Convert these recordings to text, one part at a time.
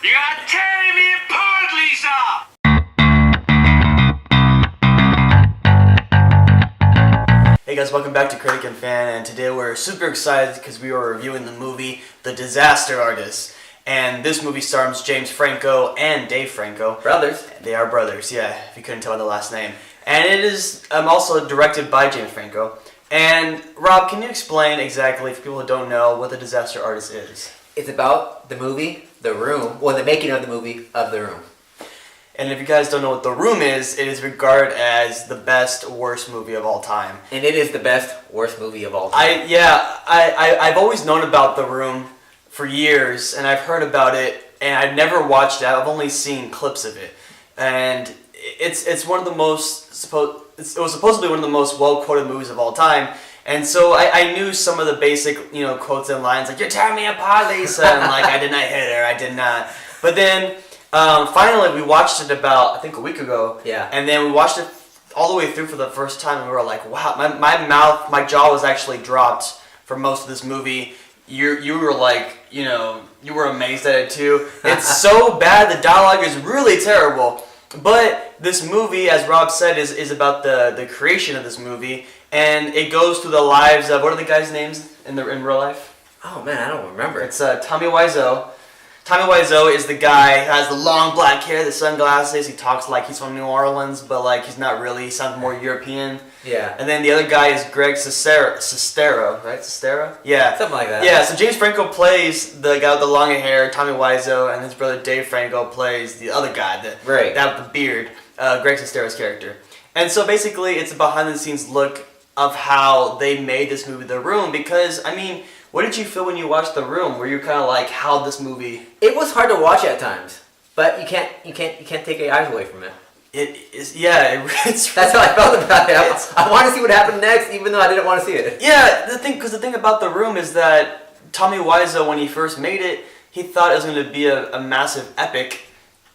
You are tearing me apart, Lisa! Hey guys, welcome back to Critic and Fan, and today we're super excited because we are reviewing the movie The Disaster Artist. And this movie stars James Franco and Dave Franco. Brothers. They are brothers, yeah, if you couldn't tell by the last name. And it is also directed by James Franco. And Rob, can you explain exactly, for people who don't know, what The Disaster Artist is? It's about the movie, The Room, well, the making of the movie of The Room. And if you guys don't know what The Room is, it is regarded as the best, worst movie of all time. And it is the best, worst movie of all time. I've always known about The Room for years, and I've heard about it, and I've never watched it. I've only seen clips of it. And it's one of the most, it was supposedly one of the most well-quoted movies of all time. And so I knew some of the basic, quotes and lines, like, "You're tearing me apart, Lisa," and like, "I did not hit her, I did not." But then, finally, we watched it about, I think, a week ago. Yeah. And then we watched it all the way through for the first time, and we were like, wow, my jaw was actually dropped for most of this movie. You were like, you were amazed at it too. It's so bad, the dialogue is really terrible. But this movie, as Rob said, is about the creation of this movie, and it goes through the lives of, what are the guys' names in real life? Oh man, I don't remember. It's Tommy Wiseau. Tommy Wiseau is the guy who has the long black hair, the sunglasses. He talks like he's from New Orleans, but like he's not really. He sounds more European. Yeah. And then the other guy is Greg Sestero, right? Sestero? Yeah. Something like that. Yeah, so James Franco plays the guy with the long hair, Tommy Wiseau, and his brother Dave Franco plays the other guy, the guy with the beard, Greg Sestero's character. And so basically it's a behind-the-scenes look of how they made this movie, The Room, because, I mean, what did you feel when you watched The Room? Were you kind of like, how this movie? It was hard to watch at times, but you can't take your eyes away from it. It is, yeah. It's That's how I felt about it. I want to see what happened next, even though I didn't want to see it. Yeah, the thing about The Room is that Tommy Wiseau, when he first made it, he thought it was going to be a massive epic,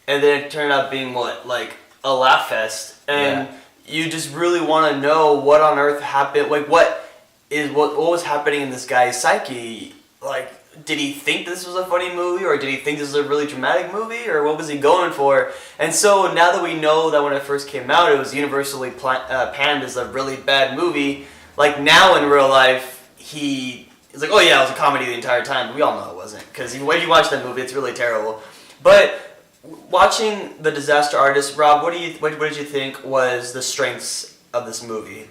and then it turned out being like a laugh fest, and you just really want to know what on earth happened, like what was happening in this guy's psyche. Like, did he think this was a funny movie, or did he think this was a really dramatic movie, or what was he going for? And so now that we know that when it first came out, it was universally panned as a really bad movie, like now in real life, he's like, oh yeah, it was a comedy the entire time, but we all know it wasn't, because when you watch that movie, it's really terrible. But watching The Disaster Artist, Rob, what did you think was the strengths of this movie?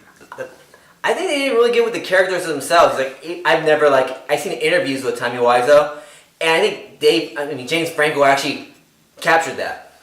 I think they did really good with the characters themselves. Like, I've seen interviews with Tommy Wiseau, and I think James Franco actually captured that.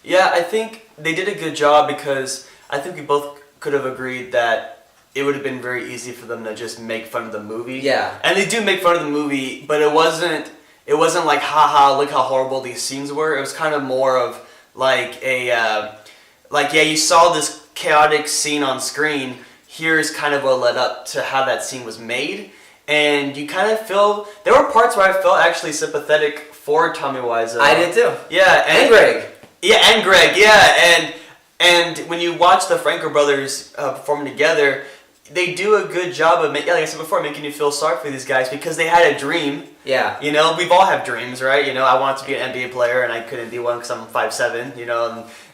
Yeah, I think they did a good job, because I think we both could have agreed that it would have been very easy for them to just make fun of the movie. Yeah. And they do make fun of the movie, but it wasn't like, haha, look how horrible these scenes were. It was kind of more of like you saw this chaotic scene on screen. Here's kind of what led up to how that scene was made. And you kind of feel, there were parts where I felt actually sympathetic for Tommy Wiseau. I did too. Yeah. And Greg. Yeah, and Greg, yeah. And when you watch the Franco brothers perform together, they do a good job of, like I said before, making you feel sorry for these guys, because they had a dream. Yeah. We've all have dreams, right? I wanted to be an NBA player, and I couldn't be one because I'm 5'7",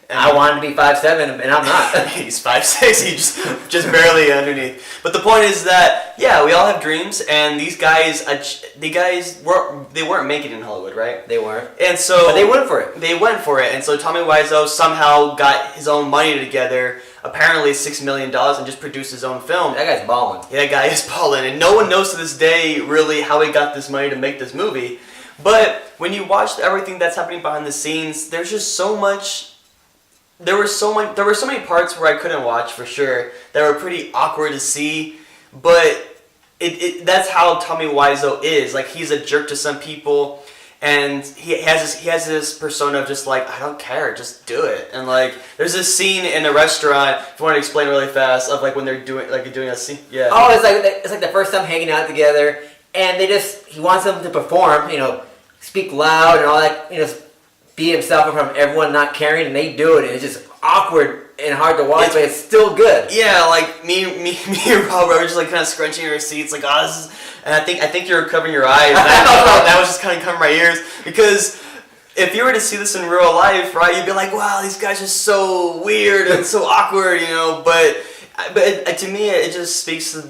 and I wanted to be 5'7", and I'm not. He's 5'6", he's just barely underneath. But the point is that, yeah, we all have dreams, and these guys, weren't making it in Hollywood, right? They weren't. And so, but they went for it. They went for it, and so Tommy Wiseau somehow got his own money together, apparently $6 million, and just produced his own film. That guy's balling. Yeah, that guy is balling, and no one knows to this day really how he got this money to make this movie. But when you watch everything that's happening behind the scenes, there's just so much. There were so many parts where I couldn't watch, for sure, that were pretty awkward to see, but that's how Tommy Wiseau is. Like, he's a jerk to some people, and he has this persona of just like, I don't care, just do it. And like, there's this scene in a restaurant, if you want to explain really fast, of like when they're doing a scene. Yeah. Oh, it's like the first time hanging out together, and he wants them to perform, speak loud and all that, be himself in front of everyone, not caring, and they do it, and it's just awkward and hard to watch, but it's still good. Yeah, like me and Rob were just like kind of scrunching our seats, like, oh, this is, and I think you were covering your eyes. And I thought that was just kind of covering my ears, because if you were to see this in real life, right, you'd be like, wow, these guys are so weird and so awkward, you know. But to me, it just speaks to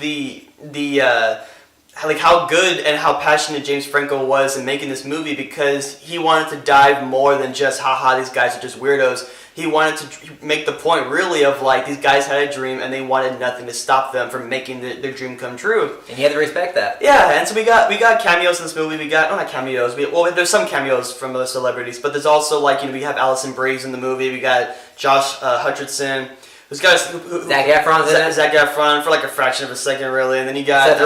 like how good and how passionate James Franco was in making this movie, because he wanted to dive more than just haha, these guys are just weirdos. He wanted to make the point really of like these guys had a dream and they wanted nothing to stop them from making their dream come true. And you have to respect that. Yeah, and so we got cameos in this movie. We got not cameos. There's some cameos from other celebrities, but there's also like we have Alison Briggs in the movie. We got Josh Hutcherson. Who's got Zac Efron's in it. Zac Efron for like a fraction of a second, really, and then you got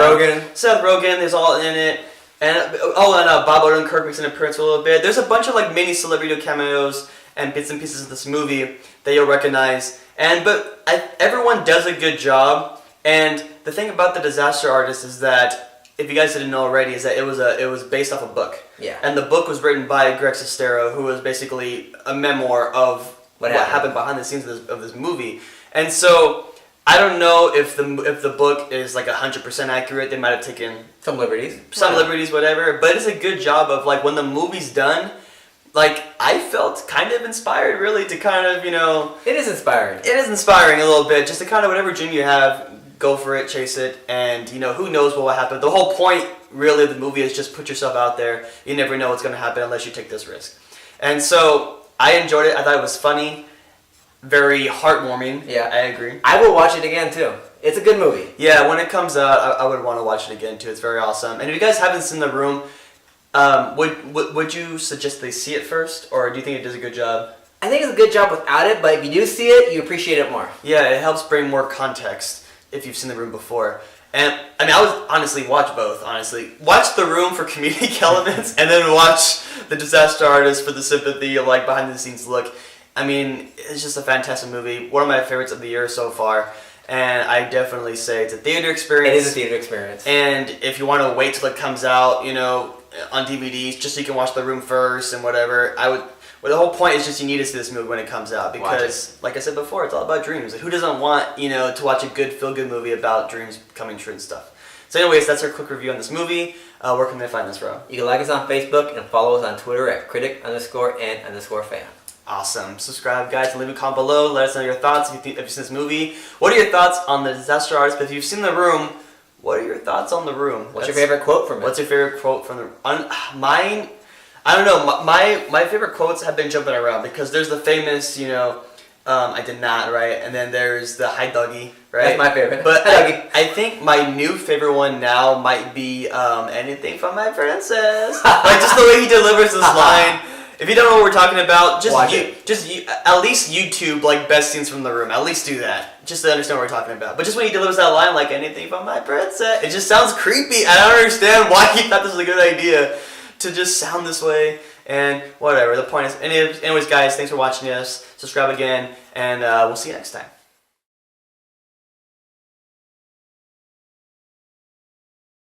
Seth Rogen is all in it, and Bob Odenkirk makes an appearance for a little bit. There's a bunch of like mini celebrity cameos and bits and pieces of this movie that you'll recognize, but everyone does a good job. And the thing about The Disaster Artist is that, if you guys didn't know already, is that it was based off a book. Yeah. And the book was written by Greg Sestero, who was basically a memoir of what happened behind the scenes of this movie. And so I don't know if the book is like 100% accurate. They might have taken some liberties, whatever. But it's a good job of like when the movie's done. Like I felt kind of inspired, really, to kind of It is inspiring. It is inspiring a little bit, just to kind of whatever dream you have, go for it, chase it, and who knows what will happen. The whole point really of the movie is just put yourself out there. You never know what's going to happen unless you take this risk. And so I enjoyed it. I thought it was funny, very heartwarming. Yeah, I agree. I will watch it again too. It's a good movie. Yeah, when it comes out, I would want to watch it again too. It's very awesome. And if you guys haven't seen The Room, would you suggest they see it first, or do you think it does a good job? I think it's a good job without it, but if you do see it, you appreciate it more. Yeah, it helps bring more context if you've seen The Room before. And I would honestly watch both. Watch The Room for comedic elements, and then watch The Disaster Artist for the sympathy, like behind the scenes look. It's just a fantastic movie. One of my favorites of the year so far. And I definitely say it's a theater experience. It is a theater experience. And if you want to wait till it comes out, on DVDs, just so you can watch The Room first and whatever, the whole point is just you need to see this movie when it comes out, because, like I said before, it's all about dreams. Like, who doesn't want, to watch a good feel-good movie about dreams coming true and stuff? So anyways, that's our quick review on this movie. Where can they find this, bro? You can like us on Facebook and follow us on Twitter at critic_and_fan. Awesome. Subscribe, guys, and leave a comment below. Let us know your thoughts if you've seen this movie. What are your thoughts on The Disaster Artist? But if you've seen The Room, what are your thoughts on The Room? What's your favorite quote from it? What's your favorite quote from mine? I don't know. My favorite quotes have been jumping around, because there's the famous, I did not, right? And then there's the hi doggy, right? That's my favorite. But I think my new favorite one now might be anything from my princess. Like just the way he delivers this line. If you don't know what we're talking about, at least YouTube like best scenes from The Room. At least do that, just to understand what we're talking about. But just when he delivers that line, like anything from my princess, it just sounds creepy. I don't understand why he thought this was a good idea to just sound this way. And whatever. The point is, anyways, guys, thanks for watching us. Subscribe again, and we'll see you next time.